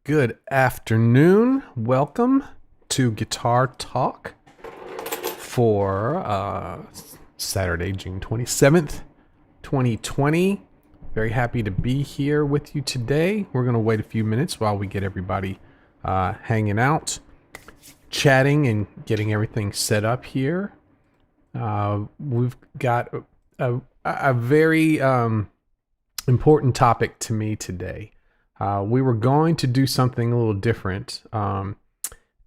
Good afternoon. Welcome to Guitar Talk for Saturday, June 27th, 2020. Very happy to be here with you today. We're going to wait a few minutes while we get everybody hanging out, chatting, and getting everything set up here. We've got a very important topic to me today. We were going to do something a little different.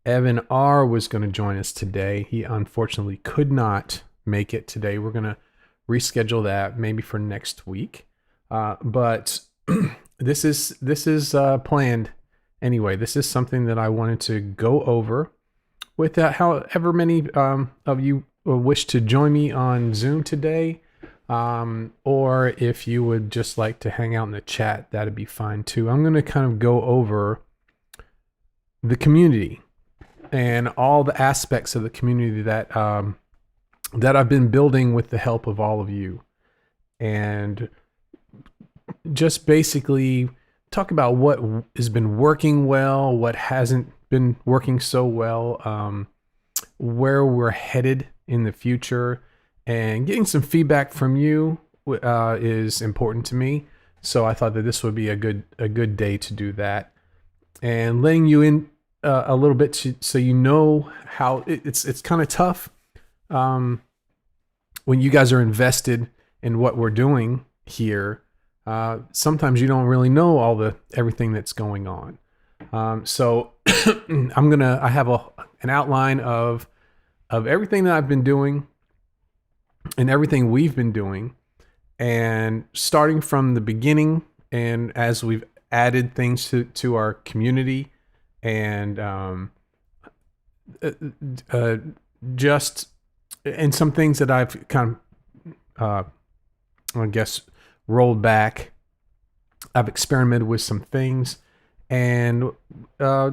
Evan R. was going to join us today. He unfortunately could not make it today. We're going to reschedule that maybe for next week. But this is planned anyway. This is something that I wanted to go over with however many of you wish to join me on Zoom today. Or if you would just like to hang out in the chat, that'd be fine too. I'm going to kind of go over the community and all the aspects of the community that I've been building with the help of all of you, and just basically talk about what has been working well, what hasn't been working so well, where we're headed in the future. And getting some feedback from you is important to me. So I thought that this would be a good day to do that, and letting you in a little bit so you know how it's kind of tough when you guys are invested in what we're doing here. Sometimes you don't really know everything that's going on. So I have an outline of everything that I've been doing and everything we've been doing, and starting from the beginning, and as we've added things to our community, and some things that I've kind of I guess rolled back. I've experimented with some things, and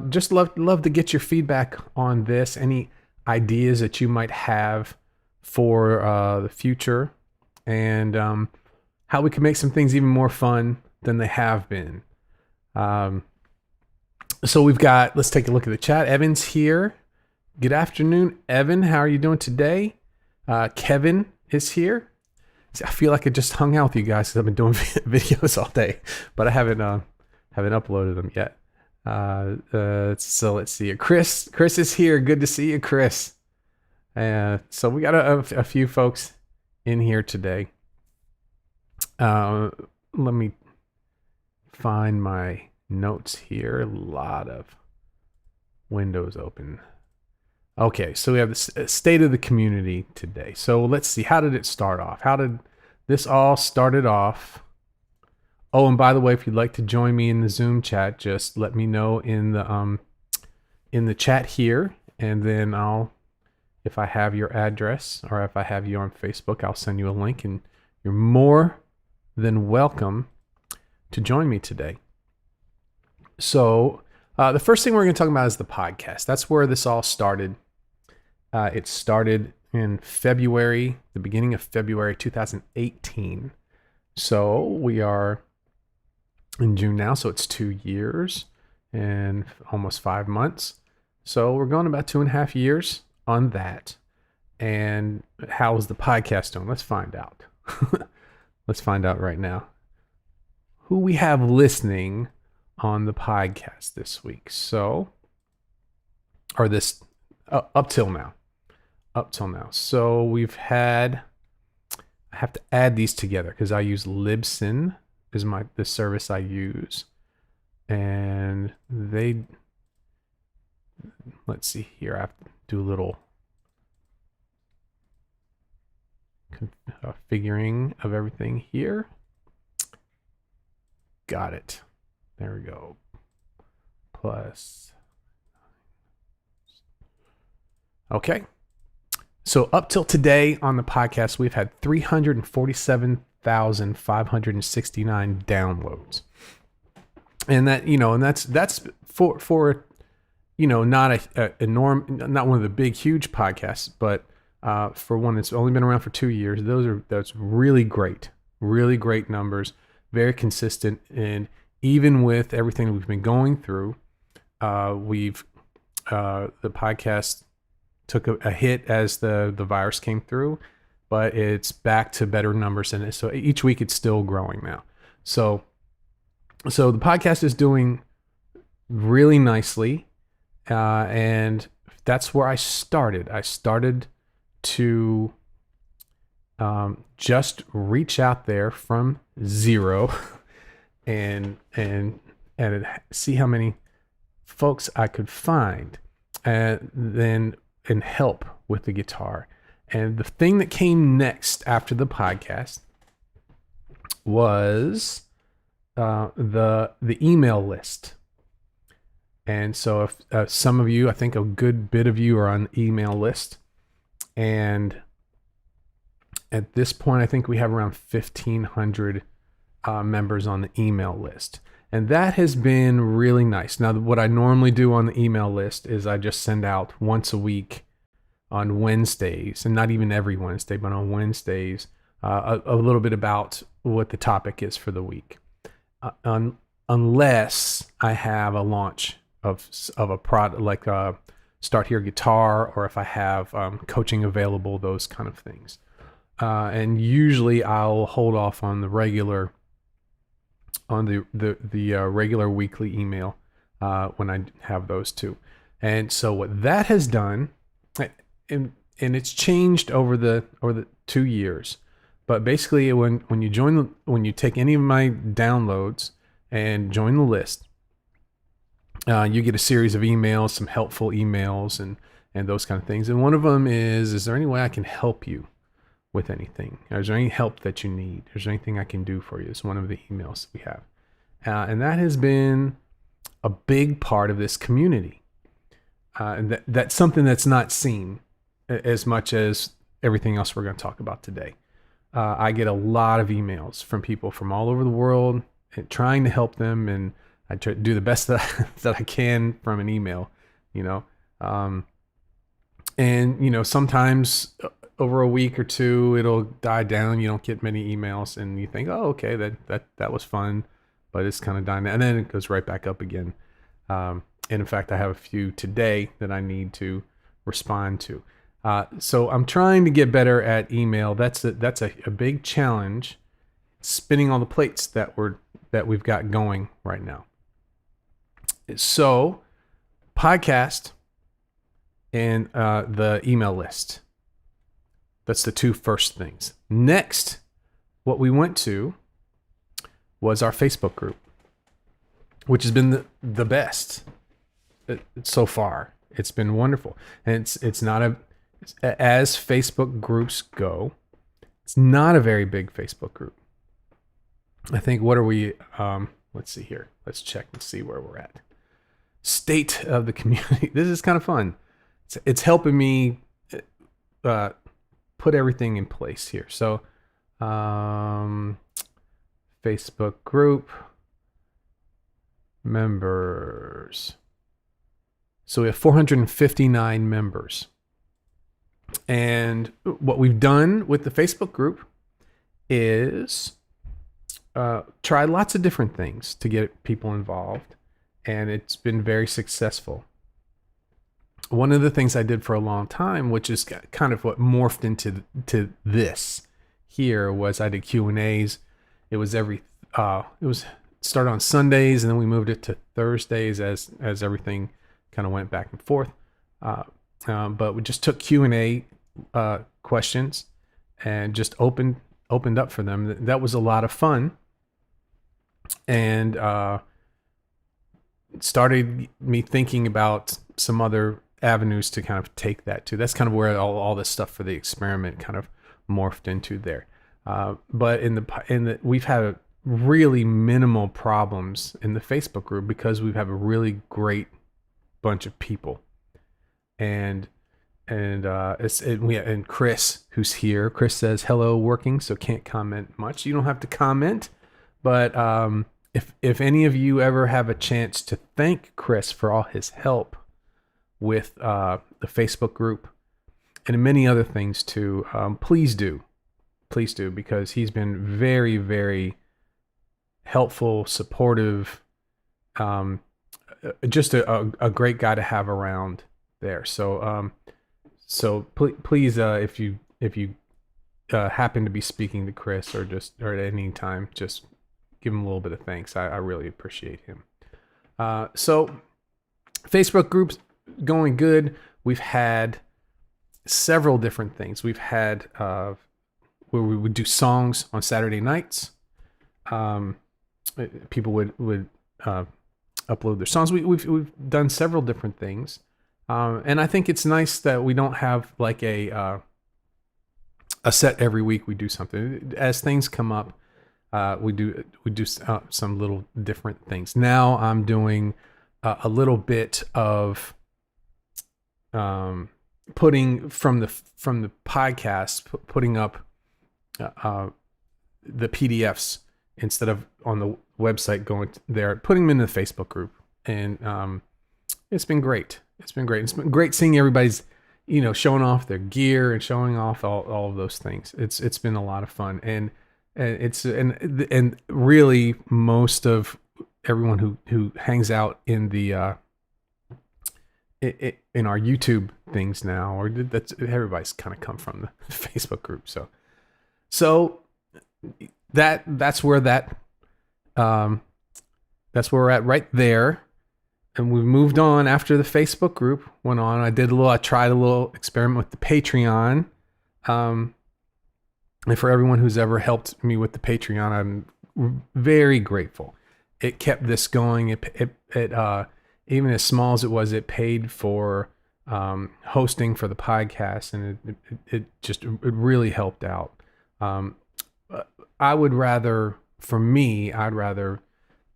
just love to get your feedback on this. Any ideas that you might have for the future, and how we can make some things even more fun than they have been. So let's take a look at the chat. Evan's here. Good afternoon, Evan. How are you doing today? Kevin is here. I feel like I just hung out with you guys because I've been doing videos all day, but I haven't uploaded them yet. So let's see. Chris is here. Good to see you, Chris. So we got a few folks in here today. Let me find my notes here. A lot of windows open. Okay, so we have the state of the community today. So let's see. How did it start off? How did this all started off? Oh, and by the way, if you'd like to join me in the Zoom chat, just let me know in the chat here, and then if I have your address, or if I have you on Facebook, I'll send you a link, and you're more than welcome to join me today. So the first thing we're going to talk about is the podcast. That's where this all started. It started in February, the beginning of February 2018. So we are in June now, so it's 2 years and almost 5 months. So we're going about 2.5 years on that. And how is the podcast doing? Let's find out. Let's find out right now who we have listening on the podcast this week. So, or this up till now. So we've had, I have to add these together because I use Libsyn is the service I use. And let's see here. I have to do a little figuring of everything here. Got it. There we go. Plus. Okay. So up till today on the podcast, we've had 347,569 downloads. And that's for not not one of the big, huge podcasts, but for one that's only been around for 2 years, that's really great numbers, very consistent, and even with everything we've been going through, we've the podcast took a hit as the virus came through, but it's back to better numbers in it. So each week it's still growing now. So the podcast is doing really nicely, and that's where I started. I started to just reach out there from zero and see how many folks I could find, and help with the guitar. And the thing that came next after the podcast was the email list. And so if some of you, I think a good bit of you are on the email list, and at this point, I think we have around 1,500 members on the email list. And that has been really nice. Now, what I normally do on the email list is I just send out once a week on Wednesdays, and not even every Wednesday, but on Wednesdays, a little bit about what the topic is for the week. Unless I have a launch of a product like Start Here Guitar, or if I have coaching available, those kind of things. And usually I'll hold off on the regular regular weekly email when I have those two. And so what that has done, and it's changed over the 2 years, but basically when you take any of my downloads and join the list, you get a series of emails, some helpful emails, and those kind of things. And one of them is there any way I can help you with anything? Is there any help that you need? Is there anything I can do for you? It's one of the emails we have. And that has been a big part of this community. And that's something that's not seen as much as everything else we're going to talk about today. I get a lot of emails from people from all over the world and trying to help them, and I try to do the best that I can from an email, and sometimes over a week or two it'll die down. You don't get many emails, and you think, oh, okay, that was fun, but it's kind of dying down, and then it goes right back up again. And in fact, I have a few today that I need to respond to. So I'm trying to get better at email. That's a big challenge, spinning all the plates that we've got going right now. So, podcast and the email list. That's the two first things. Next, what we went to was our Facebook group, which has been the best so far. It's been wonderful, and it's not as Facebook groups go, it's not a very big Facebook group. I think, what are we? Let's see here. Let's check and see where we're at. State of the community. This is kind of fun. It's helping me put everything in place here. So, Facebook group members. So we have 459 members. And what we've done with the Facebook group is try lots of different things to get people involved, and it's been very successful. One of the things I did for a long time, which is kind of what morphed into this here, was I did Q&As. It was started on Sundays, and then we moved it to Thursdays as everything kind of went back and forth. But we just took Q&A questions and just opened up for them. That was a lot of fun, and it started me thinking about some other avenues to kind of take that to. That's kind of where all this stuff for the experiment kind of morphed into there. But we've had really minimal problems in the Facebook group because we have a really great bunch of people. And Chris, who's here, Chris says hello working, so can't comment much. You don't have to comment, but if any of you ever have a chance to thank Chris for all his help with the Facebook group and many other things too, please do, because he's been very, very helpful, supportive, just a great guy to have around there. So please, if you happen to be speaking to Chris or at any time, just give him a little bit of thanks. I really appreciate him. So Facebook groups going good. We've had several different things. We've had where we would do songs on Saturday nights. People would upload their songs. We've done several different things, and I think it's nice that we don't have like a set every week. We do something as things come up. We do some little different things. Now I'm doing a little bit of putting from the podcast, putting up the PDFs instead of on the website, going there, putting them in the Facebook group. And it's been great. It's been great seeing everybody's, showing off their gear and showing off all of those things. It's been a lot of fun. And really most of everyone who hangs out in the in our YouTube things now, or that's everybody's kind of come from the Facebook group. So that's where we're at right there. And we moved on after the Facebook group went on. I tried a little experiment with the Patreon. And for everyone who's ever helped me with the Patreon, I'm very grateful. It kept this going. It even as small as it was, it paid for hosting for the podcast, and it really helped out. I'd rather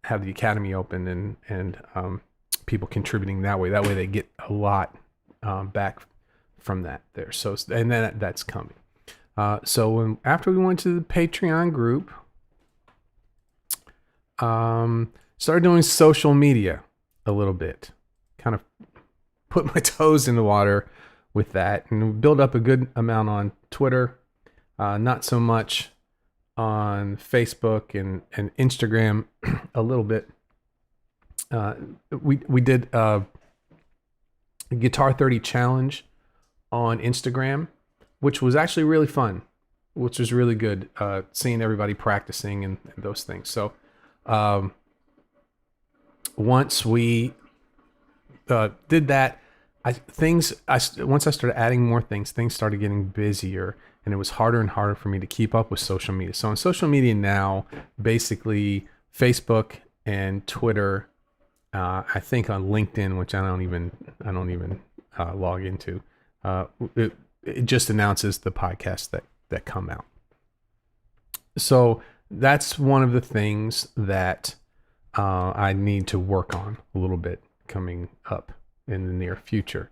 have the Academy open and people contributing that way. That way they get a lot back from that there. So, and then that's coming. So after we went to the Patreon group, started doing social media a little bit, kind of put my toes in the water with that, and build up a good amount on Twitter, not so much on Facebook and Instagram a little bit. We did a Guitar 30 challenge on Instagram, which was actually really fun, which was really good, seeing everybody practicing and those things. So once we did that, once I started adding more things started getting busier, and it was harder and harder for me to keep up with social media. So on social media now, basically Facebook and Twitter, I think on LinkedIn, which I don't even log into, it just announces the podcasts that come out. So that's one of the things that I need to work on a little bit coming up in the near future.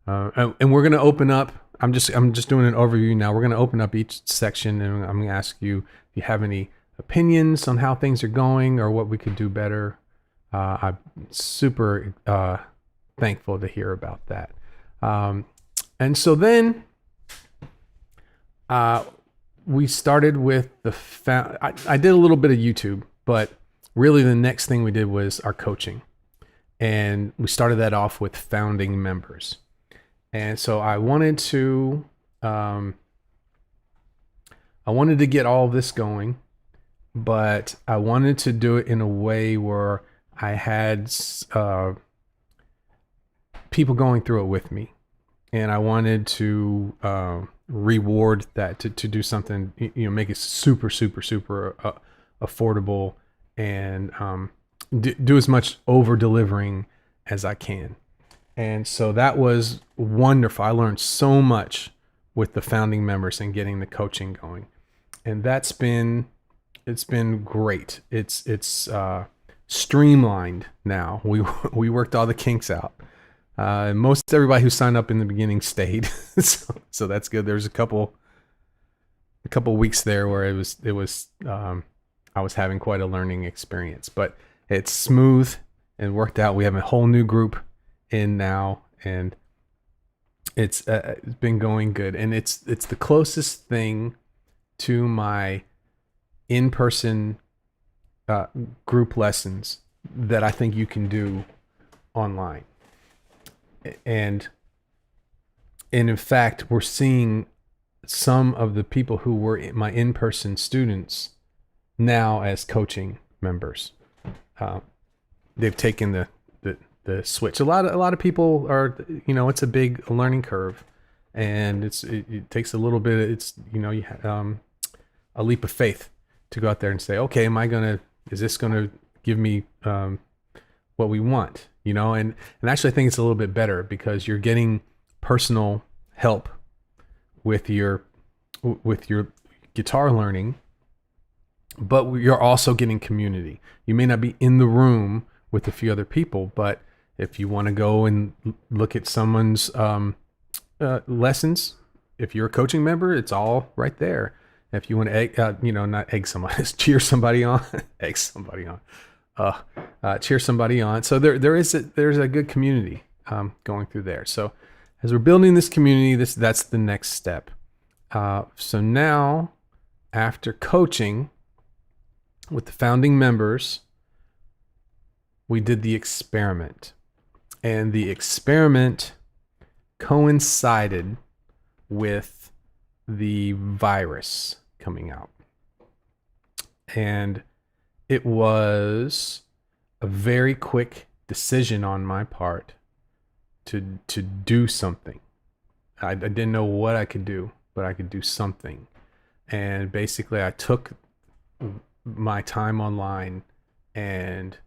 And we're going to open up. I'm just doing an overview now. We're going to open up each section, and I'm going to ask you if you have any opinions on how things are going or what we could do better. I'm super thankful to hear about that. And so then we started with I did a little bit of YouTube, but really the next thing we did was our coaching. And we started that off with founding members. And so I wanted to get all this going, but I wanted to do it in a way where I had people going through it with me. And I wanted to reward that, to do something, make it super, super, super affordable, and do as much over delivering as I can. And so that was wonderful. I learned so much with the founding members and getting the coaching going. And it's been great. It's streamlined now. We worked all the kinks out. Most everybody who signed up in the beginning stayed. so that's good. There's a couple weeks there where it was I was having quite a learning experience, but it's smooth and worked out. We have a whole new group in now, and it's been going good. And it's the closest thing to my in-person group lessons that I think you can do online. And in fact, we're seeing some of the people who were my in-person students now as coaching members. They've taken the switch. A lot of people are, it's a big learning curve, and it takes a little bit. It's you a leap of faith to go out there and say, okay, is this gonna give me what we want? And actually I think it's a little bit better because you're getting personal help with your guitar learning, but you're also getting community. You may not be in the room with a few other people, but if you want to go and look at someone's lessons, if you're a coaching member, it's all right there. If you want to not egg somebody, cheer somebody on, egg somebody on, cheer somebody on. So there's a good community going through there. So as we're building this community, that's the next step. So now, after coaching with the founding members, we did the experiment, and the experiment coincided with the virus coming out. And it was a very quick decision on my part to do something. I didn't know what I could do, but I could do something. And basically I took my time online and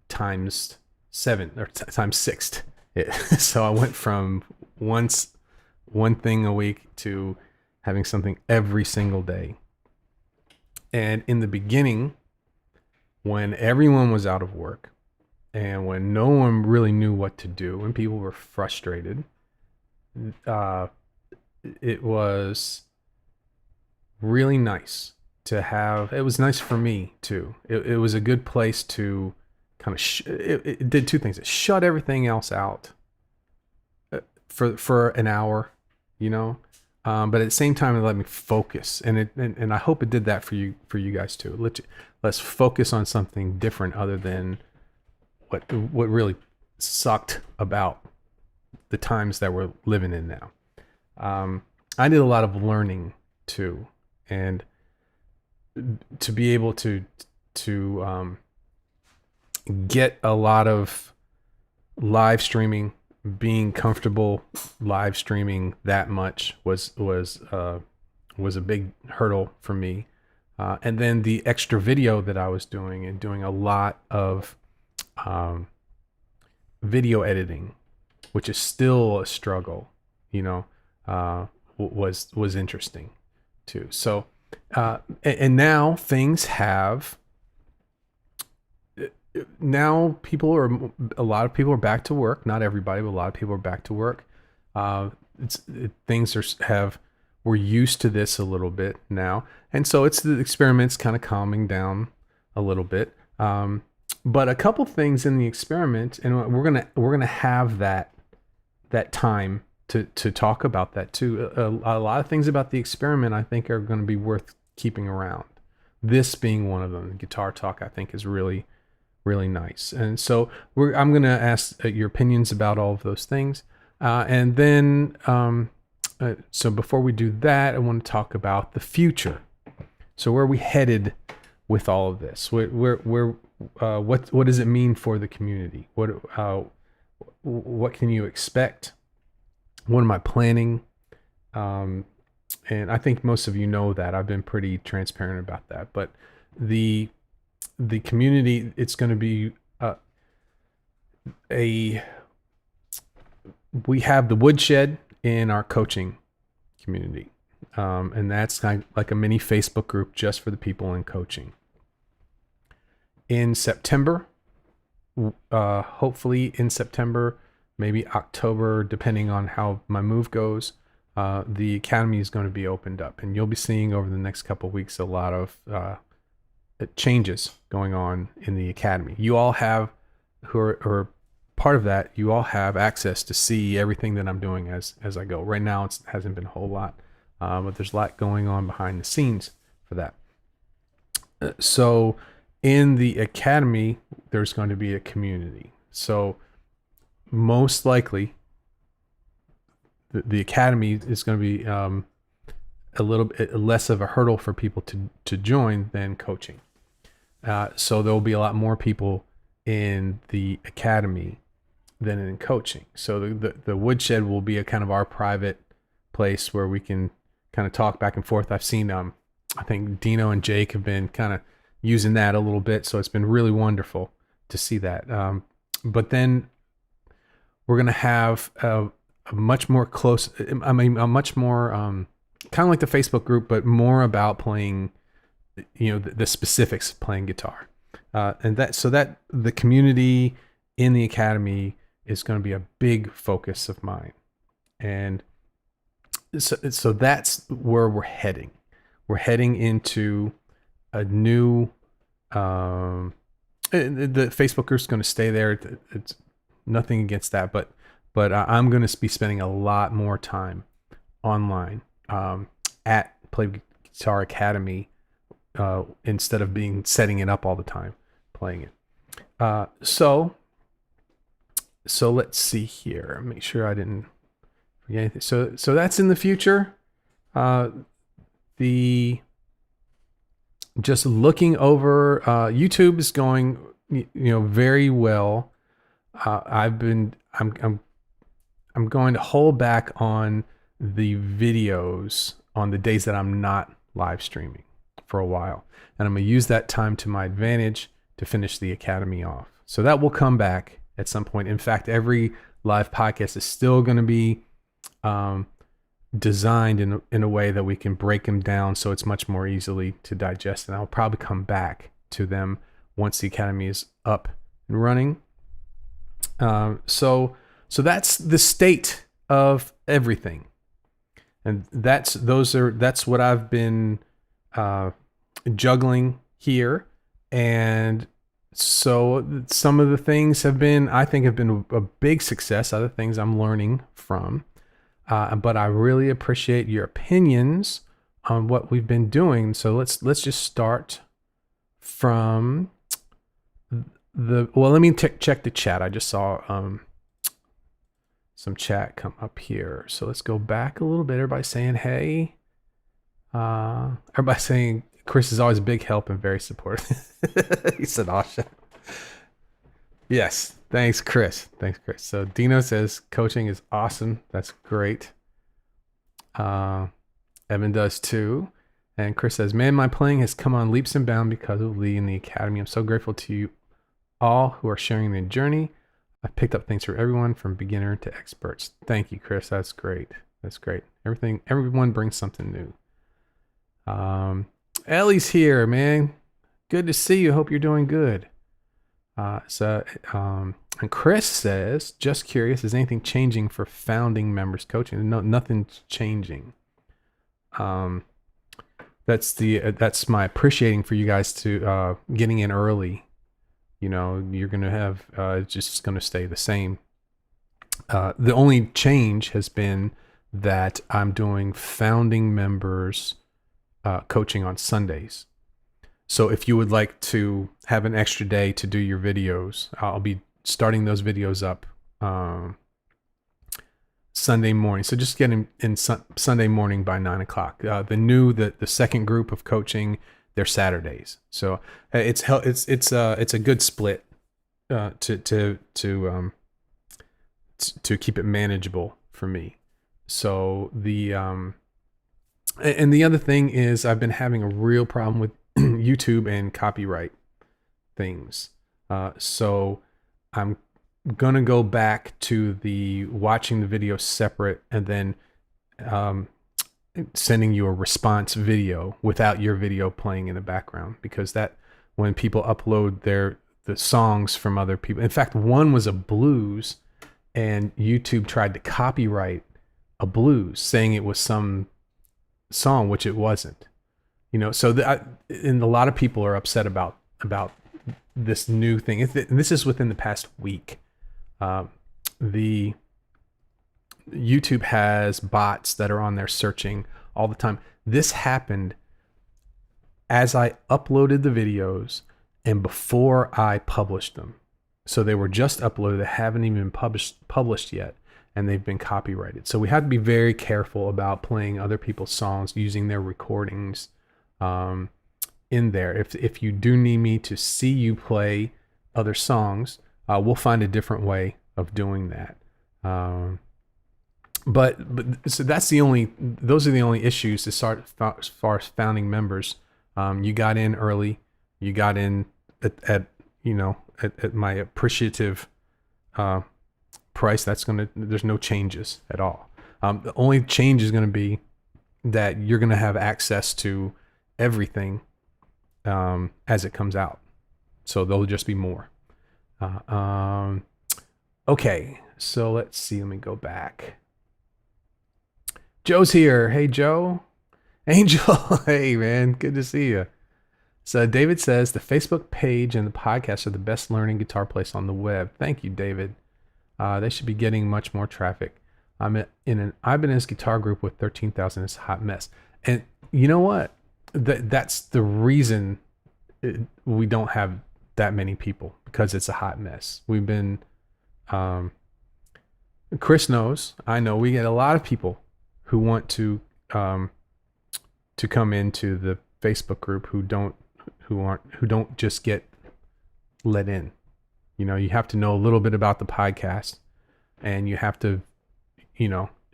times 7 or times 6 it. So I went from one thing a week to having something every single day. And in the beginning, when everyone was out of work and when no one really knew what to do and people were frustrated, it was really nice to have. It was nice for me too. It was a good place to kind of it did two things. It shut everything else out for an hour, but at the same time it let me focus, and I hope it did that for you guys too. Let's focus on something different other than what really sucked about the times that we're living in now. I did a lot of learning too, and to be able to get a lot of live streaming, being comfortable live streaming that much was a big hurdle for me. And then the extra video that I was doing, and doing a lot of video editing, which is still a struggle, was interesting too. So, and now things have, now a lot of people are back to work. Not everybody, but a lot of people are back to work. We're used to this a little bit now. And so the experiment's kind of calming down a little bit. But a couple things in the experiment, and we're gonna have that time to talk about that too. A lot of things about the experiment I think are going to be worth keeping around. This being one of them. Guitar Talk I think is really, really nice. And so I'm going to ask your opinions about all of those things. And then, so before we do that, I want to talk about the future. So where are we headed with all of this? What does it mean for the community? What can you expect? What am I planning? And I think most of you know that. I've been pretty transparent about that. But the community, it's going to be we have the woodshed in our coaching community. And that's kind of like a mini Facebook group just for the people in coaching. In September, hopefully in September, maybe October, depending on how my move goes, the academy is going to be opened up, and you'll be seeing over the next couple of weeks a lot of changes going on in the academy. You all have, who are part of that, you all have access to see everything that I'm doing as I go. Right now, it hasn't been a whole lot, but there's a lot going on behind the scenes for that. So in the academy, there's going to be a community. So most likely the academy is going to be a little bit less of a hurdle for people to join than coaching. So there will be a lot more people in the academy than in coaching. So the woodshed will be a kind of our private place where we can kind of talk back and forth. I've seen I think Dino and Jake have been kind of using that a little bit, so it's been really wonderful to see that. But then we're gonna have a much more close. I mean, a much more kind of like the Facebook group, but more about playing. The specifics of playing guitar, and that the community in the academy is going to be a big focus of mine, and so that's where we're heading. We're heading into a new. The Facebook group's going to stay there. It's nothing against that, but I'm going to be spending a lot more time online at Play Guitar Academy. Instead of setting it up all the time, playing it. So let's see here. Make sure I didn't forget anything. So that's in the future. Just looking over, YouTube is going, very well. I'm going to hold back on the videos on the days that I'm not live streaming for a while, and I'm going to use that time to my advantage to finish the academy off. So that will come back at some point. In fact, every live podcast is still going to be designed in a way that we can break them down so it's much more easily to digest, and I'll probably come back to them once the academy is up and running. So that's the state of everything, and that's what I've been juggling here. And so some of the things have been a big success. Other things I'm learning from, but I really appreciate your opinions on what we've been doing. So let's just start from let me check the chat. I just saw some chat come up here. So let's go back a little bit. Everybody saying hey. Everybody saying Chris is always a big help and very supportive. He said, "Awesome." Yes, thanks, Chris. So Dino says coaching is awesome. That's great. Evan does too, and Chris says, "Man, my playing has come on leaps and bounds because of Lee and the academy. I'm so grateful to you all who are sharing their journey. I've picked up things for everyone from beginner to experts." Thank you, Chris. That's great. Everyone brings something new. Ellie's here, man. Good to see you. Hope you're doing good. And Chris says, just curious, is anything changing for founding members coaching? No, nothing's changing. That's my appreciating for you guys to getting in early. You're gonna have it's just gonna stay the same. The only change has been that I'm doing founding members coaching on Sundays. So if you would like to have an extra day to do your videos, I'll be starting those videos up Sunday morning. So just get in Sunday morning by 9:00. The second group of coaching, they're Saturdays. So it's a good split to keep it manageable for me. So and the other thing is I've been having a real problem with YouTube and copyright things. So I'm going to go back to watching the video separate and then sending you a response video without your video playing in the background, because that when people upload the songs from other people. In fact, one was a blues and YouTube tried to copyright a blues saying it was some song, which it wasn't. So and a lot of people are upset about this new thing. And this is within the past week. The YouTube has bots that are on there searching all the time. This happened as I uploaded the videos and before I published them. So they were just uploaded. They haven't even been published yet, and they've been copyrighted. So we have to be very careful about playing other people's songs, using their recordings in there. If you do need me to see you play other songs, we'll find a different way of doing that. But so those are the only issues as far as founding members. You got in early, you got in at my appreciative price. There's no changes at all. The only change is going to be that you're going to have access to everything as it comes out. So there'll just be more. Okay, so let's see. Let me go back. Joe's here. Hey, Joe. Angel. Hey, man. Good to see you. So David says the Facebook page and the podcast are the best learning guitar place on the web. Thank you, David. They should be getting much more traffic. I'm in an Ibanez guitar group with 13,000. It's a hot mess. And you know what? That's the reason we don't have that many people, because it's a hot mess. We've been, Chris knows, I know, we get a lot of people who want to come into the Facebook group who don't just get let in. You know, you have to know a little bit about the podcast, and you have to,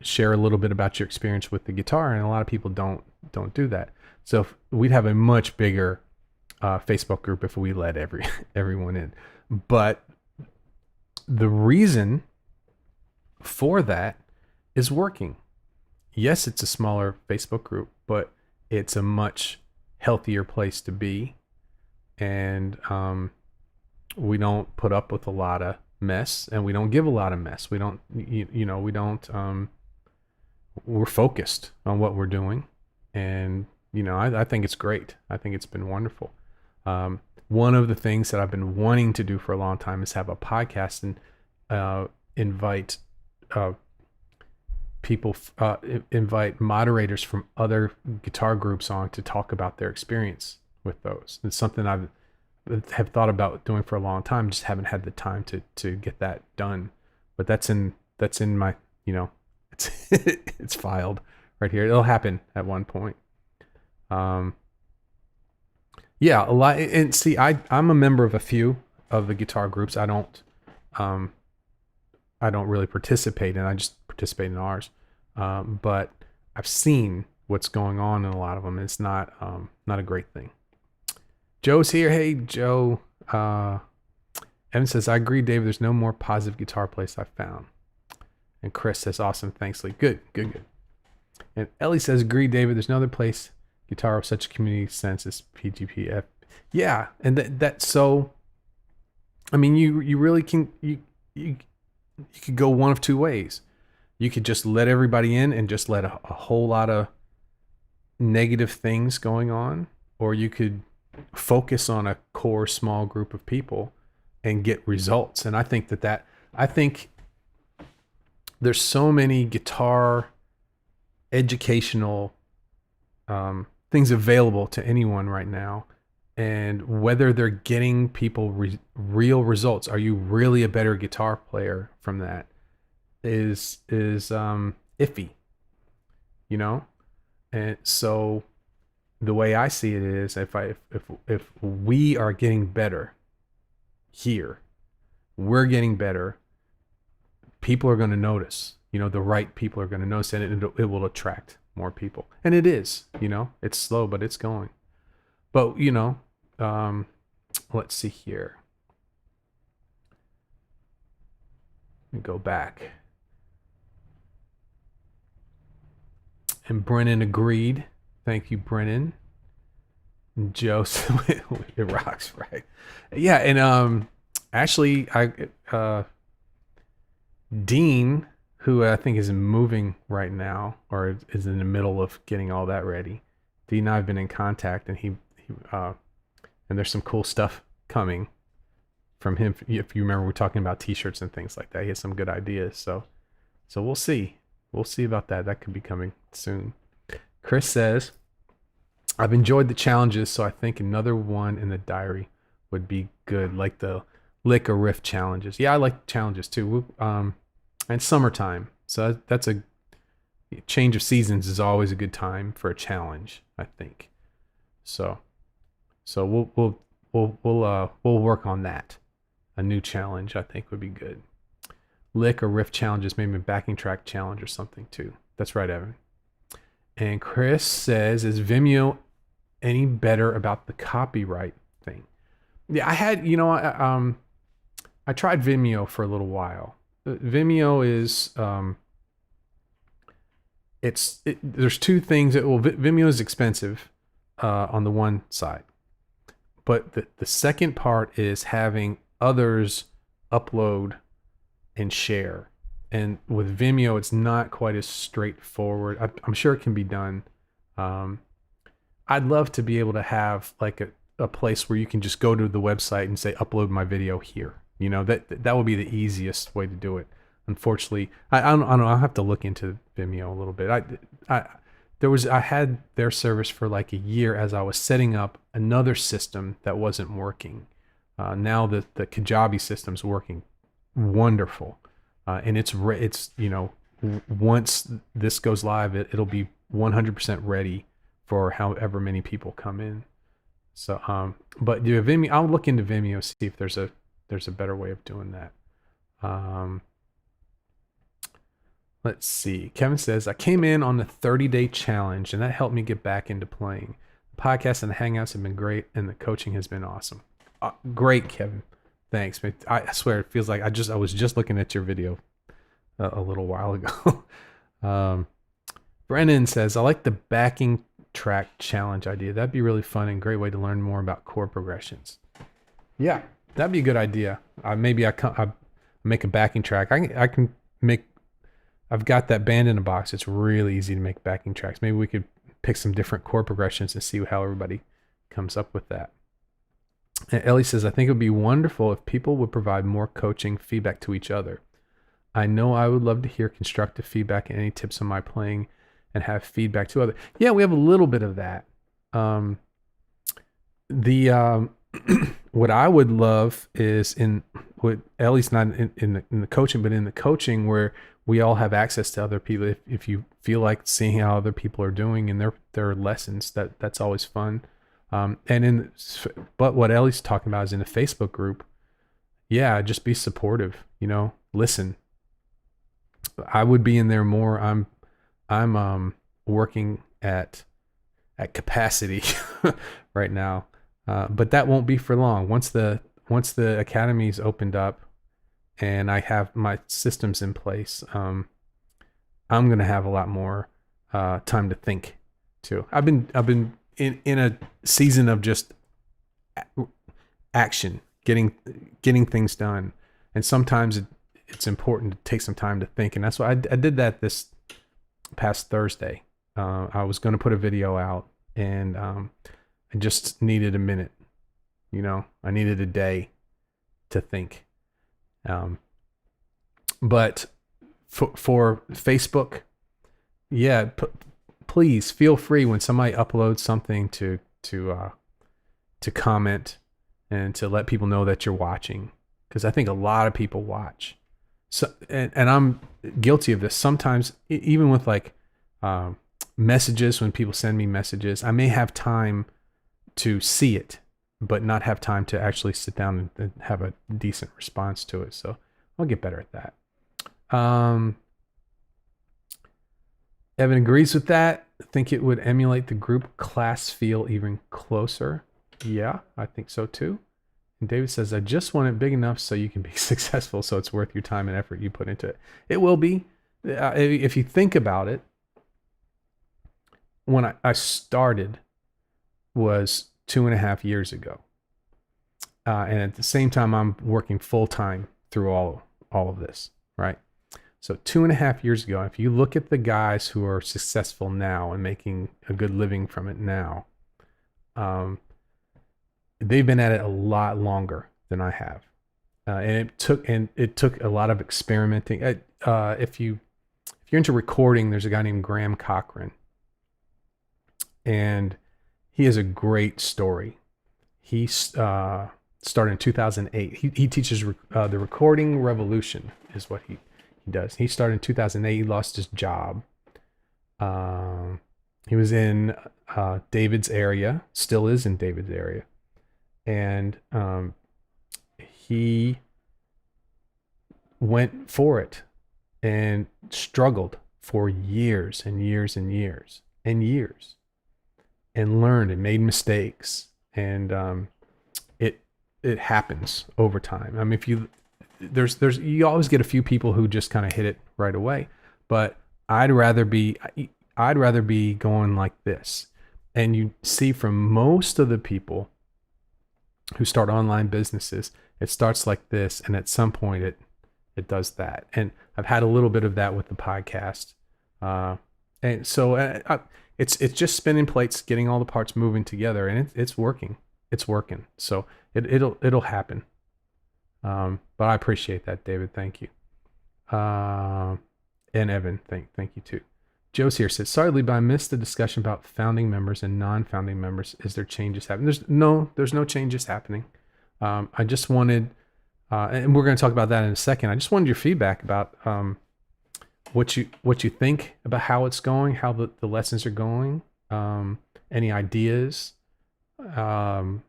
share a little bit about your experience with the guitar. And a lot of people don't do that. So we'd have a much bigger Facebook group if we let everyone in. But the reason for that is working. Yes, it's a smaller Facebook group, but it's a much healthier place to be. And we don't put up with a lot of mess, and we don't give a lot of mess. We don't, we're focused on what we're doing. And, I think it's great. I think it's been wonderful. One of the things that I've been wanting to do for a long time is have a podcast and invite people, invite moderators from other guitar groups on to talk about their experience with those. It's something have thought about doing for a long time, just haven't had the time to get that done. But that's in my, it's it's filed right here. It'll happen at one point. Yeah, a lot. And see, I'm a member of a few of the guitar groups. I don't really participate in. I just participate in ours. But I've seen what's going on in a lot of them. It's not a great thing. Joe's here. Hey, Joe. Evan says, I agree, David. There's no more positive guitar place I've found. And Chris says, awesome. Thanks, Lee. Good. And Ellie says, agree, David. There's no other place guitar of such a community sense as PGPF. Yeah. And that's so, I mean, you really can, you could go one of two ways. You could just let everybody in and just let a whole lot of negative things going on, or you could focus on a core small group of people and get results. And I think I think there's so many guitar educational things available to anyone right now, and whether they're getting people real results, are you really a better guitar player from that, is iffy, And so the way I see it is, if we are getting better here, we're getting better, people are going to notice. The right people are going to notice, and it will attract more people. And it is, it's slow, but it's going. But, let's see here. Let me go back. And Brennan agreed. Thank you, Brennan. And Joe said, it rocks, right? Yeah, and actually, Dean, who I think is moving right now, or is in the middle of getting all that ready. Dean and I have been in contact, and he and there's some cool stuff coming from him. If you remember, we're talking about T-shirts and things like that. He has some good ideas, so we'll see. We'll see about that. That could be coming soon. Chris says, I've enjoyed the challenges, so I think another one in the diary would be good, like the lick or riff challenges. Yeah, I like challenges too. And summertime, so that's a change of seasons is always a good time for a challenge, I think. So we'll work on that. A new challenge I think would be good. Lick or riff challenges, maybe a backing track challenge or something too. That's right, Evan. And Chris says, is Vimeo any better about the copyright thing? Yeah, I had, I tried Vimeo for a little while. Vimeo is, there's two things that, well, Vimeo is expensive on the one side, but the second part is having others upload and share. And with Vimeo, it's not quite as straightforward. I'm sure it can be done. I'd love to be able to have like a place where you can just go to the website and say, upload my video here. That would be the easiest way to do it. Unfortunately, I don't know. I'll have to look into Vimeo a little bit. I had their service for like a year as I was setting up another system that wasn't working. Now the Kajabi system's working wonderful. And it's once this goes live, it'll be 100% ready for however many people come in. So, but Vimeo, I'll look into Vimeo, see if there's a better way of doing that. Let's see. Kevin says, I came in on the 30-day challenge and that helped me get back into playing. The podcast and the hangouts have been great and the coaching has been awesome. Great, Kevin. Thanks. I swear it feels like I was just looking at your video a little while ago. Brennan says, I like the backing track challenge idea. That'd be really fun and great way to learn more about chord progressions. Yeah, that'd be a good idea. Maybe I make a backing track. I can make, I've got that band in a box. It's really easy to make backing tracks. Maybe we could pick some different chord progressions and see how everybody comes up with that. And Ellie says, I think it would be wonderful if people would provide more coaching feedback to each other. I know I would love to hear constructive feedback and any tips on my playing and have feedback to others. Yeah, we have a little bit of that. What I would love is at least not in the coaching, but in the coaching where we all have access to other people. If you feel like seeing how other people are doing in their lessons, that's always fun. But what Ellie's talking about is in the Facebook group. Yeah, just be supportive. Listen. I would be in there more. I'm working at capacity right now, but that won't be for long. Once the academy's opened up and I have my systems in place, I'm gonna have a lot more time to think too. I've been in a season of just action, getting things done, and sometimes it's important to take some time to think, and that's why I did that this past Thursday. I was going to put a video out, and I just needed a minute. I needed a day to think. But for Facebook, yeah, please feel free when somebody uploads something to comment and to let people know that you're watching, because I think a lot of people watch. So, and I'm guilty of this sometimes, even with like messages. When people send me messages, I may have time to see it, but not have time to actually sit down and have a decent response to it. So I'll get better at that. Evan agrees with that. I think it would emulate the group class feel even closer. Yeah, I think so too. And David says, I just want it big enough so you can be successful, so it's worth your time and effort you put into it. It will be. If you think about it, when I started was 2.5 years ago. And at the same time, I'm working full time through all of this, right? So 2.5 years ago, if you look at the guys who are successful now and making a good living from it now, they've been at it a lot longer than I have. And it took a lot of experimenting. If you're into recording, there's a guy named Graham Cochran, and he has a great story. He started in 2008. He teaches the recording revolution is what he does. He started in 2008. He lost his job. He was in David's area, still is in David's area. And he went for it and struggled for years and years and years and years, and learned and made mistakes. And it happens over time. I mean, if you always get a few people who just kind of hit it right away, but I'd rather be going like this. And you see from most of the people who start online businesses, it starts like this, and at some point it does that. And I've had a little bit of that with the podcast, and so it's just spinning plates, getting all the parts moving together, and it's working. It's working. So it'll happen. But I appreciate that, David. Thank you. And Evan, thank you too. Joe's here says, sorry, Lee, but I missed the discussion about founding members and non-founding members. Is there changes happening? There's no changes happening. I just wanted, and we're going to talk about that in a second. I just wanted your feedback about what you think about how it's going, how the lessons are going, any ideas. To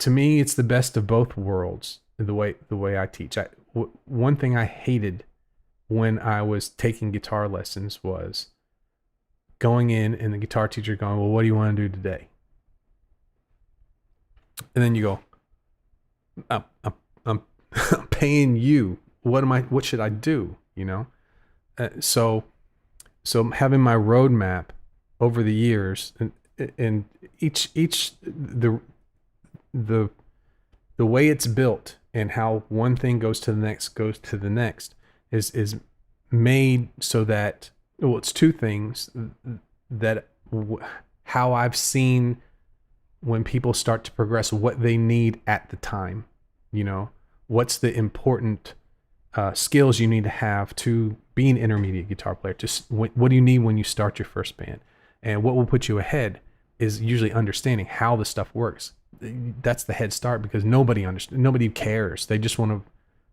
me, it's the best of both worlds. The way I teach. One thing I hated when I was taking guitar lessons was going in and the guitar teacher going, well, what do you want to do today? And then you go, I'm paying you. What should I do? You know? So having my roadmap over the years, and each the way it's built and how one thing goes to the next is made so that, well, it's two things that how I've seen when people start to progress, what they need at the time, you know, what's the important skills you need to have to be an intermediate guitar player. Just what do you need when you start your first band, and what will put you ahead is usually understanding how the stuff works. That's the head start, because nobody cares. They just want to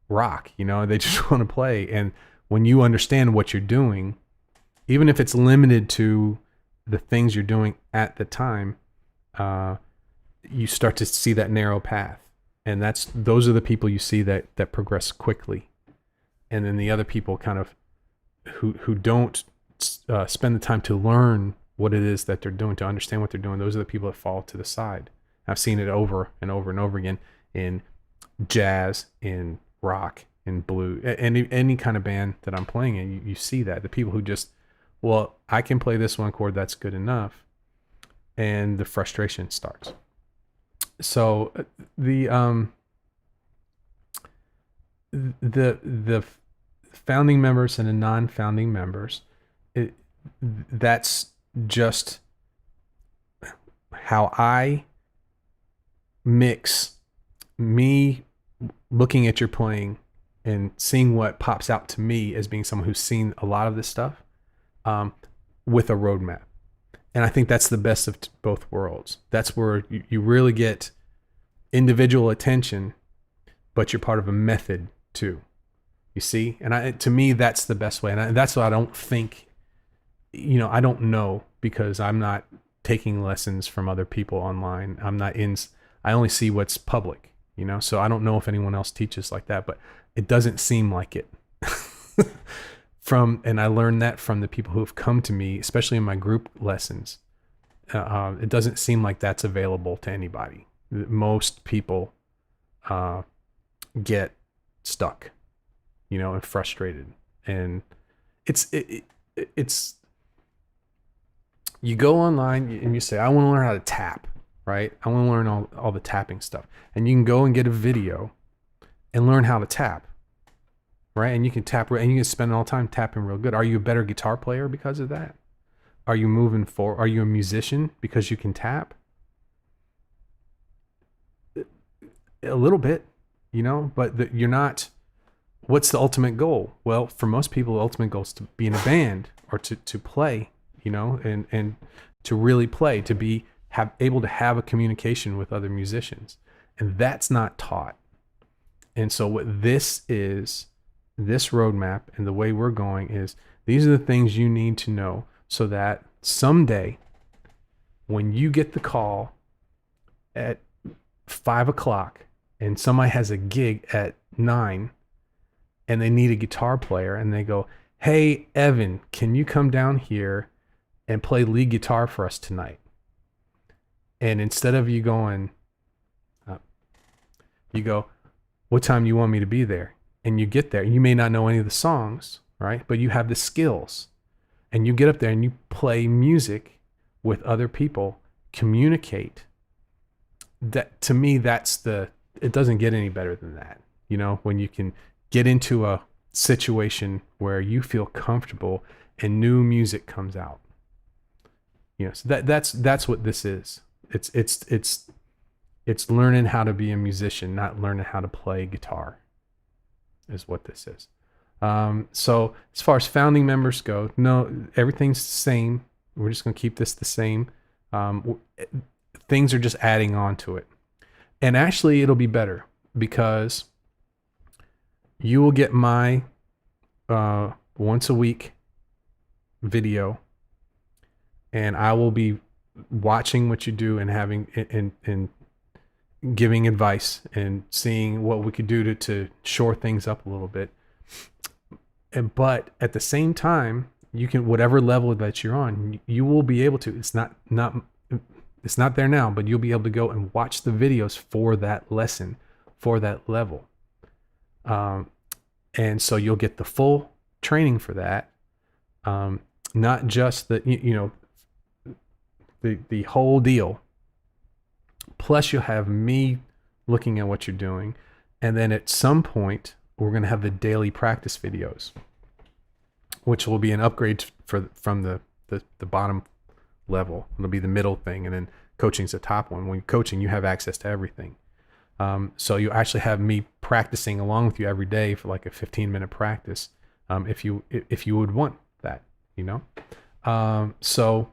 rock, you know, they just want to play. And when you understand what you're doing, even if it's limited to the things you're doing at the time, you start to see that narrow path. And those are the people you see that progress quickly. And then the other people kind of who don't spend the time to learn what it is that they're doing, to understand what they're doing, those are the people that fall to the side. I've seen it over and over and over again in jazz, in rock, in blue, any kind of band that I'm playing in. You see that the people who just, well, I can play this one chord, that's good enough, and the frustration starts. So the founding members and the non-founding members, that's just how I mix me looking at your playing and seeing what pops out to me as being someone who's seen a lot of this stuff, with a roadmap. And I think that's the best of both worlds. That's where you really get individual attention, but you're part of a method too. You see? And to me, that's the best way. And that's why I don't think, you know, I don't know, because I'm not taking lessons from other people online. I only see what's public, you know? So I don't know if anyone else teaches like that, but it doesn't seem like it. And I learned that from the people who have come to me, especially in my group lessons. It doesn't seem like that's available to anybody. Most people get stuck, you know, and frustrated. And it's you go online and you say, I want to learn how to tap, right? I want to learn all the tapping stuff. And you can go and get a video and learn how to tap, right? And you can tap, and you can spend all the time tapping real good. Are you a better guitar player because of that? Are you moving forward? Are you a musician because you can tap? A little bit, you know, but you're not. What's the ultimate goal? Well, for most people, the ultimate goal is to be in a band or to play, you know, and to really play, to have able to have a communication with other musicians, and that's not taught. And so what this is, this roadmap and the way we're going is, these are the things you need to know so that someday when you get the call at 5 o'clock and somebody has a gig at 9 and they need a guitar player and they go, "Hey, Evan, can you come down here and play lead guitar for us tonight?" And instead of you going, you go, "What time do you want me to be there?" And you get there. You may not know any of the songs, right? But you have the skills. And you get up there and you play music with other people, communicate. That, to me, it doesn't get any better than that. You know, when you can get into a situation where you feel comfortable and new music comes out. You know, so that's what this is. It's learning how to be a musician, not learning how to play guitar, is what this is. So as far as founding members go, no, everything's the same. We're just going to keep this the same. Things are just adding on to it. And actually, it'll be better because you will get my once a week video, and I will be watching what you do and having and giving advice and seeing what we could do to shore things up a little bit. But at the same time, you can, whatever level that you're on, you will be able to, it's not there now, but you'll be able to go and watch the videos for that lesson, for that level. And so you'll get the full training for that. Not just the whole deal. Plus you'll have me looking at what you're doing. And then at some point, we're going to have the daily practice videos, which will be an upgrade from the bottom level. It'll be the middle thing, and then coaching's the top one. When you're coaching, you have access to everything. So you actually have me practicing along with you every day for like a 15-minute practice, if you would want that, you know. So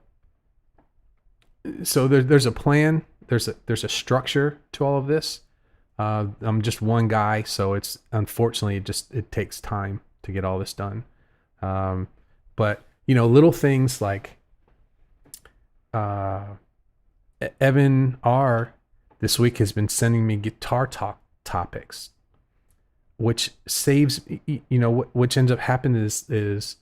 there's a plan. There's a structure to all of this. I'm just one guy, so it's unfortunately it takes time to get all this done. But you know, little things like Evan R. this week has been sending me guitar talk topics, which saves, you know, which ends up happening is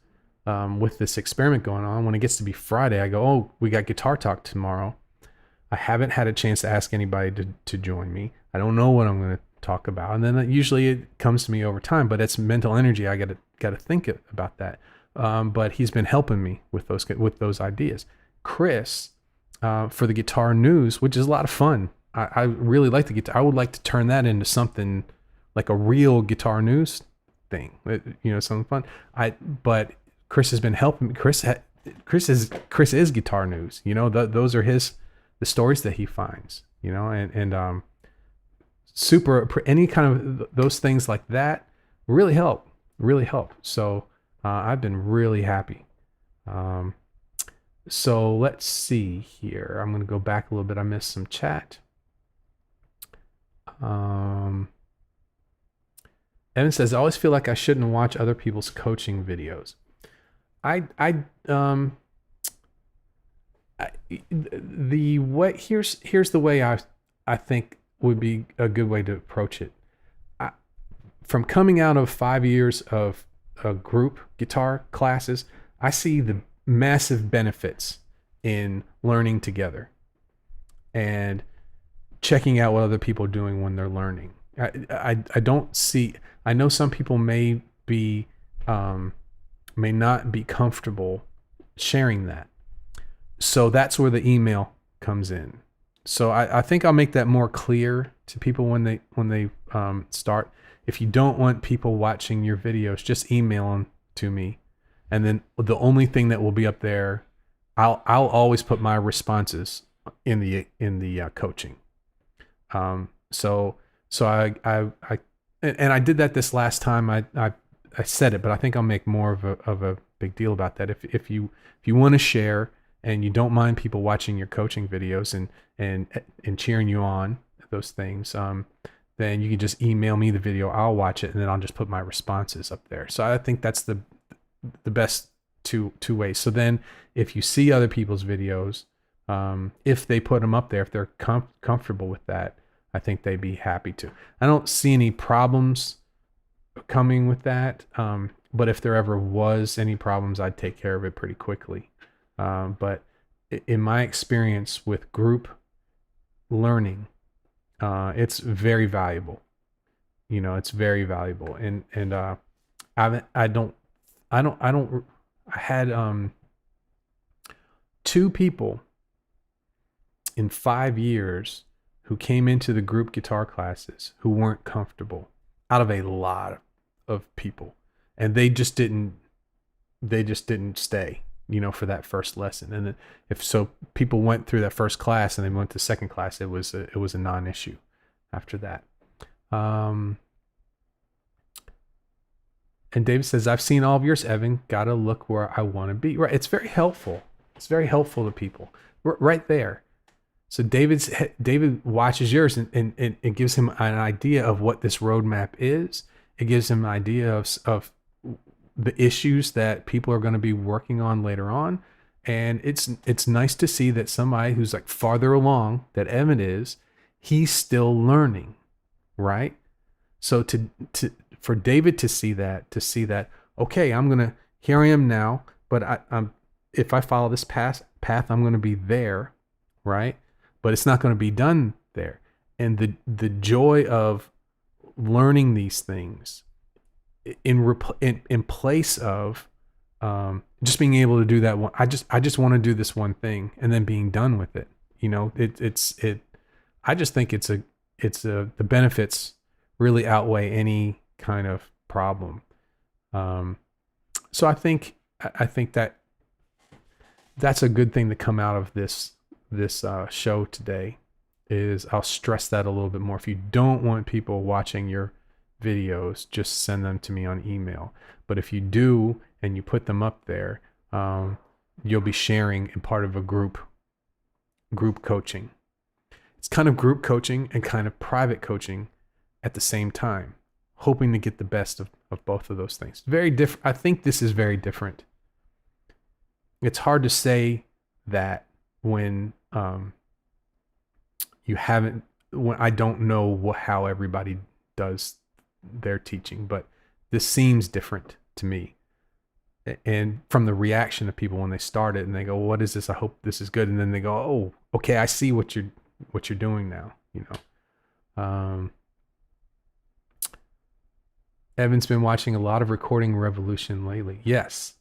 with this experiment going on, when it gets to be Friday, I go, "Oh, we got guitar talk tomorrow." I haven't had a chance to ask anybody to join me. I don't know what I'm going to talk about. And then usually it comes to me over time, but it's mental energy. I got to think about that. But he's been helping me with those ideas. Chris, for the guitar news, which is a lot of fun. I really like the guitar. I would like to turn that into something like a real guitar news thing, you know, something fun. But Chris has been helping me. Chris is guitar news. You know, those are the stories that he finds, you know, and super, any kind of those things like that really help. So I've been really happy. So let's see here. I'm going to go back a little bit. I missed some chat. Evan says, "I always feel like I shouldn't watch other people's coaching videos." Here's the way I think would be a good way to approach it. From coming out of 5 years of group guitar classes, I see the massive benefits in learning together and checking out what other people are doing when they're learning. I don't see. I know some people may not be comfortable sharing that. So that's where the email comes in. So I think I'll make that more clear to people when they start. If you don't want people watching your videos, just email them to me, and then the only thing that will be up there, I'll always put my responses in the coaching. So I did that this last time. I said it, but I think I'll make more of a big deal about that. If you want to share, and you don't mind people watching your coaching videos and cheering you on, those things, then you can just email me the video. I'll watch it, and then I'll just put my responses up there. So I think that's the best two ways. So then if you see other people's videos, if they put them up there, if they're comfortable with that, I think they'd be happy to. I don't see any problems coming with that. But if there ever was any problems, I'd take care of it pretty quickly. But in my experience with group learning, it's very valuable. It's very valuable. And I had 2 people in 5 years who came into the group guitar classes who weren't comfortable out of a lot of people, and they just didn't stay, for that first lesson. And if so, people went through that first class and they went to second class, it was a non-issue after that. And David says, I've seen all of yours, Evan. Gotta look where I want to be. Right. It's very helpful. It's very helpful to people right there. So David watches yours and it gives him an idea of what this roadmap is. It gives him an idea of the issues that people are going to be working on later on. And it's nice to see that somebody who's like farther along that Evan is, he's still learning, right? So for David to see that, okay, here I am now, but I'm if I follow this path, I'm going to be there, right? But it's not going to be done there. And the joy of learning these things in place of just being able to do that one. I just want to do this one thing and then being done with it. I just think the benefits really outweigh any kind of problem. So I think that's a good thing to come out of this show today. Is I'll stress that a little bit more. If you don't want people watching your videos, just send them to me on email. But if you do and you put them up there, you'll be sharing in part of a group coaching. It's kind of group coaching and kind of private coaching at the same time, hoping to get the best of both of those things. Very different. I think this is very different. It's hard to say that when when I don't know how everybody does their teaching, but this seems different to me. And from the reaction of people when they start it and they go, well, what is this? I hope this is good. And then they go, oh, okay, I see what you're doing now. Evan's been watching a lot of Recording Revolution lately. Yes,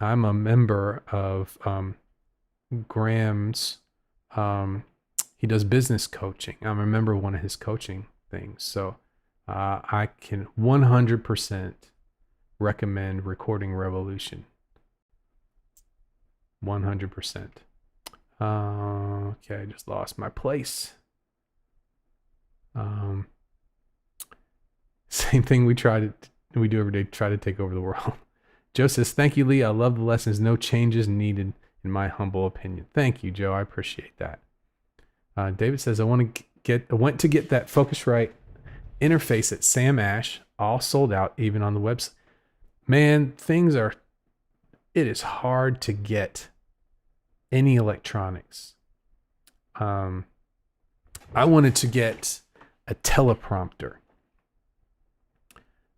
I'm a member of Graham's. He does business coaching. I remember one of his coaching things. So I can 100% recommend Recording Revolution. 100%. Okay, I just lost my place. Same thing we do every day, try to take over the world. Joe says, thank you, Lee. I love the lessons. No changes needed, in my humble opinion. Thank you, Joe. I appreciate that. David says, I went to get that Focusrite interface at Sam Ash, all sold out, even on the website. Man, it is hard to get any electronics. I wanted to get a teleprompter.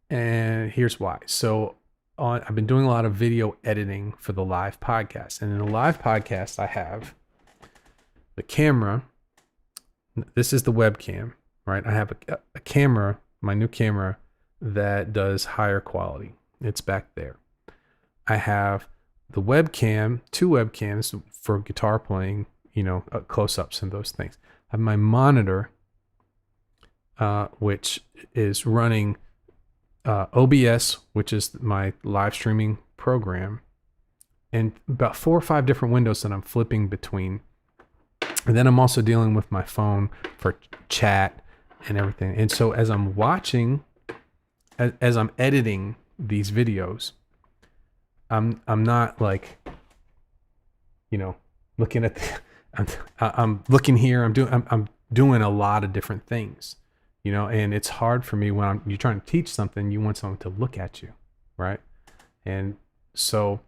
And here's why. So I've been doing a lot of video editing for the live podcast. And in the live podcast, I have the camera. This is the webcam, right? I have a camera, my new camera, that does higher quality. It's back there. I have the webcam, 2 webcams for guitar playing, close-ups and those things. I have my monitor, which is running OBS, which is my live streaming program, and about 4 or 5 different windows that I'm flipping between. And then I'm also dealing with my phone for chat and everything. And so as I'm watching, as I'm editing these videos, I'm not like you know, looking at the, I'm looking here. I'm doing a lot of different things, you know, and it's hard for me when you're trying to teach something. You want someone to look at you, right? And so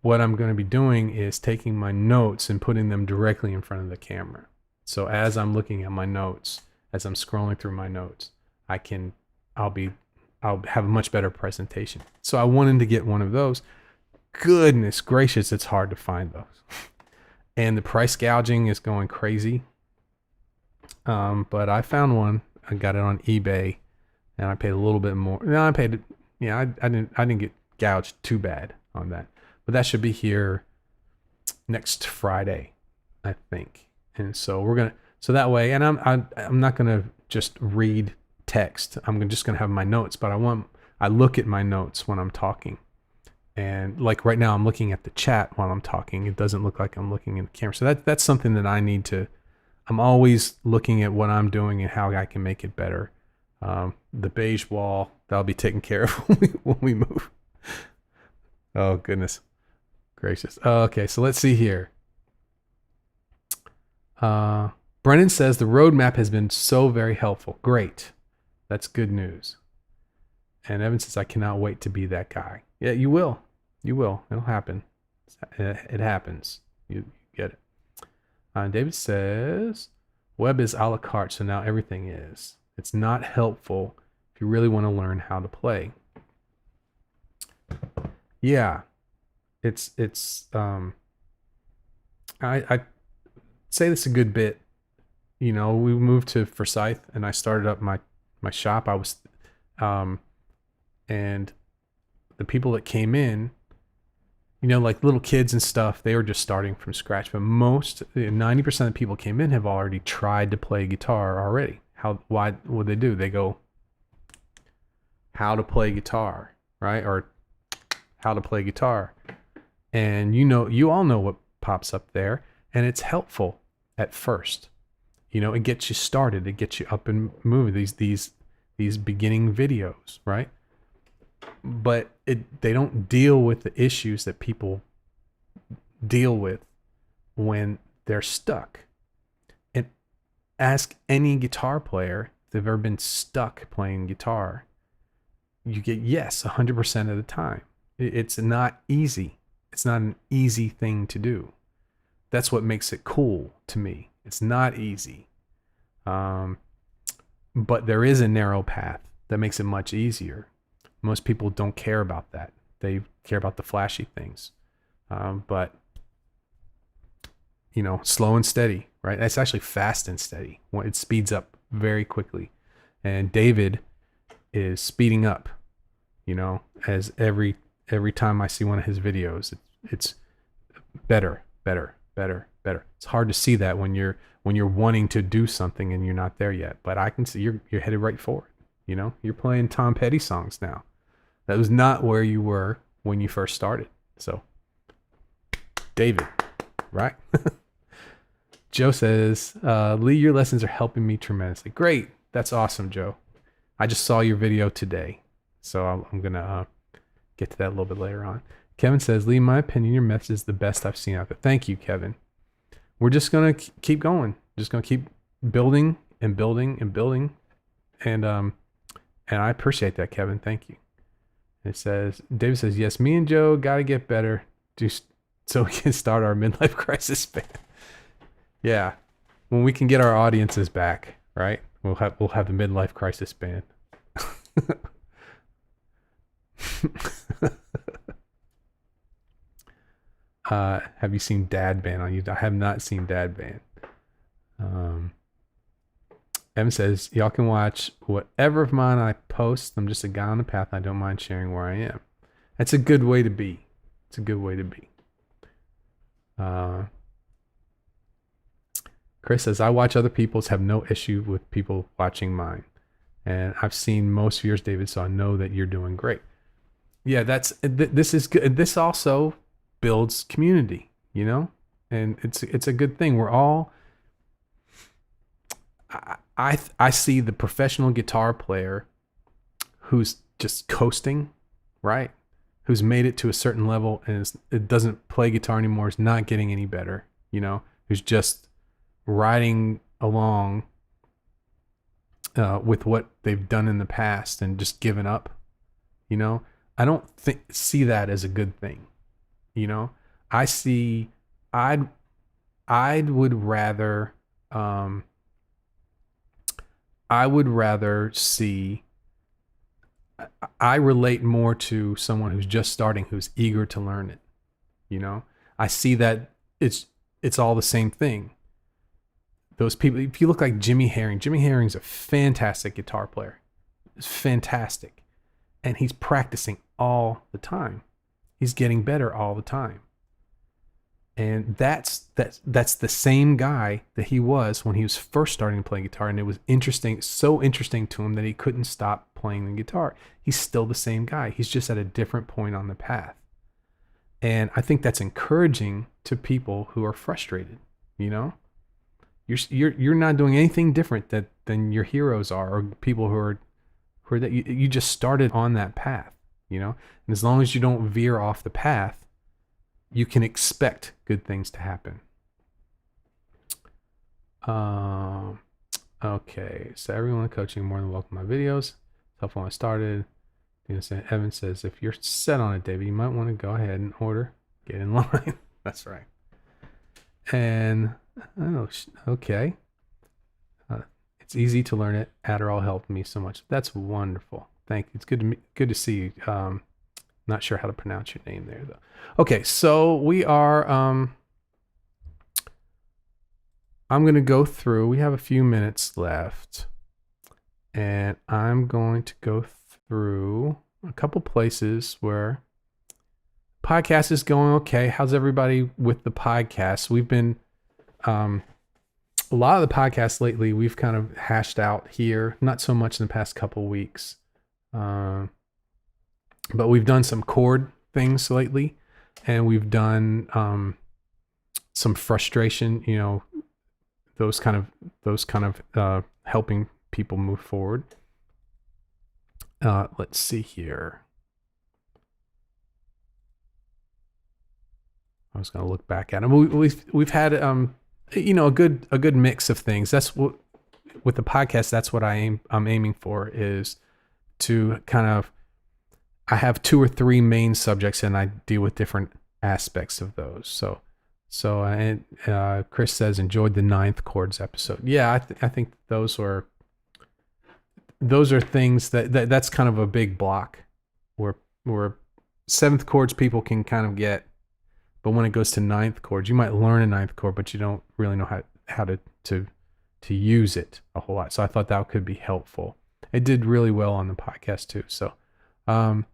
what I'm going to be doing is taking my notes and putting them directly in front of the camera. So as I'm looking at my notes, as I'm scrolling through my notes, I'll have a much better presentation. So I wanted to get one of those. Goodness gracious, it's hard to find those. And the price gouging is going crazy. But I found one. I got it on eBay and I paid a little bit more. No, I paid it. Yeah, I didn't get gouged too bad on that. But that should be here next Friday, I think. And so so that way, and I'm not gonna just read text. I'm just gonna have my notes, but I look at my notes when I'm talking. And like right now I'm looking at the chat while I'm talking. It doesn't look like I'm looking in the camera. So that's something that I'm always looking at what I'm doing and how I can make it better. The beige wall, that'll be taken care of when we move. Oh, goodness gracious. Okay, so let's see here. Brennan says the roadmap has been so very helpful. Great. That's good news. And Evan says, I cannot wait to be that guy. Yeah, you will. You will. It'll happen. It happens. You get it. David says, web is a la carte, so now everything is. It's not helpful if you really want to learn how to play. Yeah. I say this a good bit. You know, we moved to Forsyth and I started up my shop. And the people that came in, you know, like little kids and stuff, they were just starting from scratch. But 90% of the people came in have already tried to play guitar already. Why would they do? They go, how to play guitar, right? Or how to play guitar. And you all know what pops up there, and it's helpful at first. You know, it gets you started, it gets you up and moving. These beginning videos, right? But they don't deal with the issues that people deal with when they're stuck. And ask any guitar player if they've ever been stuck playing guitar. You get yes 100% of the time. It's not easy. It's not an easy thing to do. That's what makes it cool to me. It's not easy. But there is a narrow path that makes it much easier. Most people don't care about that. They care about the flashy things. But, you know, slow and steady, right? That's actually fast and steady. It speeds up very quickly. And David is speeding up, you know, as every time I see one of his videos, it's better. It's hard to see that when you're wanting to do something and you're not there yet. But I can see you're headed right for it. You know, you're playing Tom Petty songs now. That was not where you were when you first started. So, David, right? Joe says, Lee, your lessons are helping me tremendously. Great. That's awesome, Joe. I just saw your video today. So I'm going to get to that a little bit later on. Kevin says, Lee, in my opinion, your message is the best I've seen out there. Thank you, Kevin. We're just going to keep going. Just going to keep building and building and building. And I appreciate that, Kevin. Thank you. David says, yes, me and Joe got to get better so we can start our midlife crisis band. Yeah. When we can get our audiences back, right? We'll have the midlife crisis band. Have you seen Dad Band on YouTube? I have not seen Dad Band. Evan says, y'all can watch whatever of mine I post. I'm just a guy on the path. I don't mind sharing where I am. That's a good way to be. It's a good way to be. Chris says, I watch other people's, have no issue with people watching mine. And I've seen most of yours, David, so I know that you're doing great. Yeah, this is good. This also builds community, you know? And it's a good thing. We're all... I see the professional guitar player who's just coasting, right? who's made it to a certain level and it doesn't play guitar anymore, is not getting any better, who's just riding along with what they've done in the past and just given up. I don't see that as a good thing. I see, I would rather see, I relate more to someone who's just starting, who's eager to learn it. I see that it's all the same thing. Those people, if you look like Jimmy Herring's a fantastic guitar player. It's fantastic. And he's practicing all the time. He's getting better all the time. And that's the same guy that he was when he was first starting to play guitar. And it was so interesting to him that he couldn't stop playing the guitar. He's still the same guy. He's just at a different point on the path. And I think that's encouraging to people who are frustrated. You're not doing anything different than your heroes are, or people who are that you just started on that path. And as long as you don't veer off the path, you can expect good things to happen. Okay, so everyone coaching more than welcome my videos. Helpful when I started. Evan says, if you're set on it, David, you might want to go ahead and get in line. That's right. And okay. It's easy to learn it. Adderall helped me so much. That's wonderful. Thank you. It's good to see you. Not sure how to pronounce your name there though. Okay, so we are I'm going to go through. We have a few minutes left. And I'm going to go through a couple places where podcast is going okay. How's everybody with the podcast? We've been a lot of the podcasts lately we've kind of hashed out here, not so much in the past couple weeks. But we've done some chord things lately, and we've done some frustration, those kind of helping people move forward. Let's see here. I was going to look back at them. We've had a good mix of things. That's what with the podcast. That's what I'm aiming for, is to kind of, I have 2 or 3 main subjects and I deal with different aspects of those. So Chris says enjoyed the 9th chords episode. Yeah, I think those are things that's kind of a big block where 7th chords people can kind of get. But when it goes to 9th chords, you might learn a 9th chord, but you don't really know how to use it a whole lot. So I thought that could be helpful. It did really well on the podcast too. So, so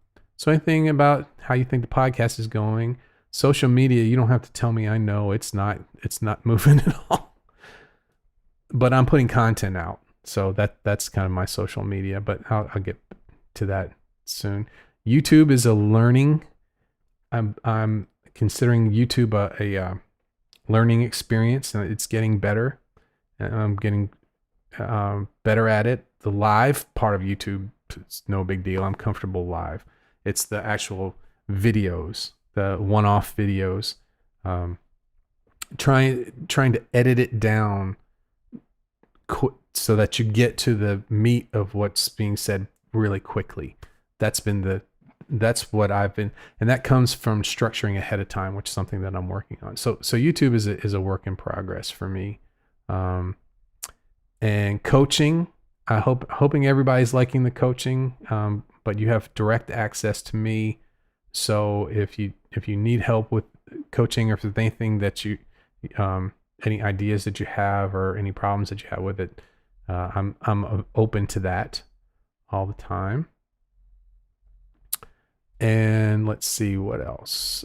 anything about how you think the podcast is going? Social media, you don't have to tell me. I know it's not moving at all. But I'm putting content out, so that's kind of my social media. But I'll get to that soon. YouTube is a learning. I'm considering YouTube a learning experience, and it's getting better. And I'm getting better at it. The live part of YouTube, it's no big deal. I'm comfortable live. It's the actual videos, the one-off videos. Trying to edit it down so that you get to the meat of what's being said really quickly. That's what I've been, and that comes from structuring ahead of time, which is something that I'm working on. So YouTube is a work in progress for me. And coaching, hoping everybody's liking the coaching. But you have direct access to me. So if you need help with coaching, or if there's anything that you, any ideas that you have or any problems that you have with it, I'm open to that all the time. And let's see what else.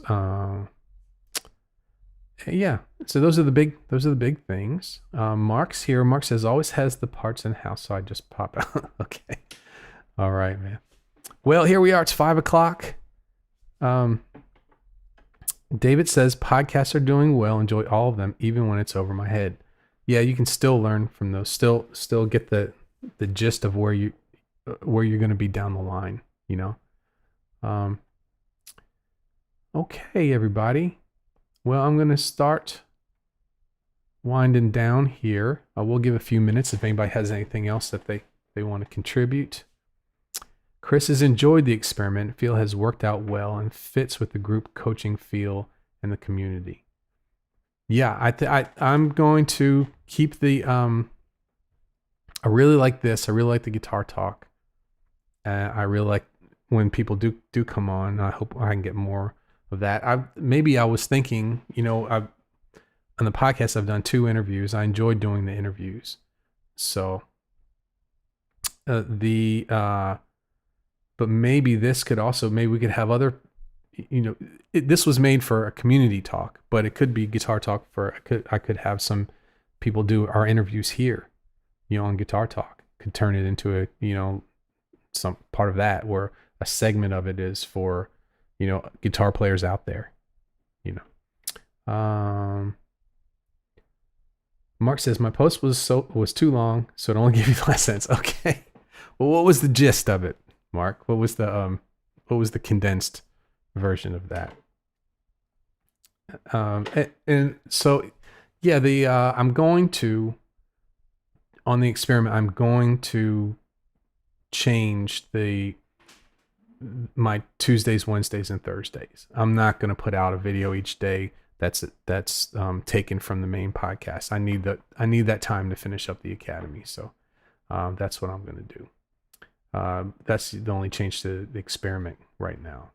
Yeah. So those are the big things. Mark's here. Mark says always has the parts in house, so I just pop out. Okay. All right, man. Well, here we are. It's 5:00. David says podcasts are doing well. Enjoy all of them, even when it's over my head. Yeah, you can still learn from those. Still get the gist of where you're going to be down the line. Okay, everybody. Well, I'm going to start winding down here. I will give a few minutes if anybody has anything else that they want to contribute. Chris has enjoyed the experiment, feel has worked out well and fits with the group coaching feel and the community. Yeah, I'm going to keep the I really like this. I really like the guitar talk. I really like when people do come on. I hope I can get more of that. I was thinking, on the podcast I've done 2 interviews. I enjoyed doing the interviews. So but maybe this could also, maybe we could have other, this was made for a community talk, but it could be guitar talk I could have some people do our interviews here, on Guitar Talk. Could turn it into a, some part of that where a segment of it is for, guitar players out there, Mark says my post was too long, so it only gave you 5 cents. Okay. Well, what was the gist of it, Mark? What was the condensed version of that? And so, yeah, I'm going to, on the experiment, I'm going to change my Tuesdays, Wednesdays, and Thursdays. I'm not going to put out a video each day that's taken from the main podcast. I need that time to finish up the academy. So that's what I'm going to do. That's the only change to the experiment right now.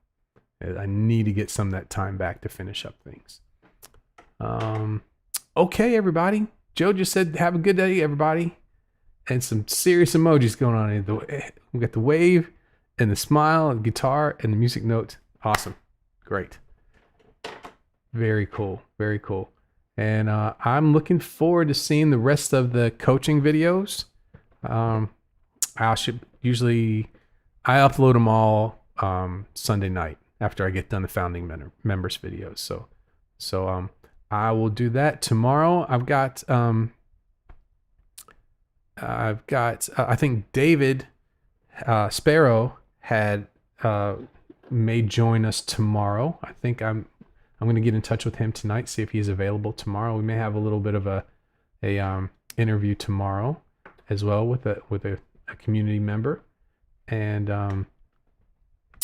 I need to get some of that time back to finish up things. Okay, everybody. Joe just said, have a good day, everybody. And some serious emojis going on. We got the wave and the smile and the guitar and the music note. Awesome. Great. Very cool. Very cool. And I'm looking forward to seeing the rest of the coaching videos. I upload them all Sunday night after I get done the founding members videos. So I will do that tomorrow. I think David Sparrow may join us tomorrow. I think I'm going to get in touch with him tonight, see if he's available tomorrow. We may have a little bit of a interview tomorrow as well with a community member. And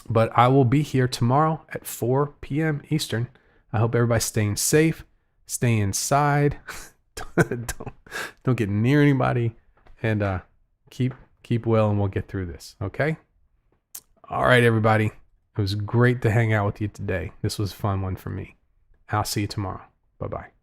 but I will be here tomorrow at 4 p.m. Eastern. I hope everybody's staying safe, stay inside, don't get near anybody, and keep well, and we'll get through this. Okay. All right, everybody. It was great to hang out with you today. This was a fun one for me. I'll see you tomorrow. Bye-bye.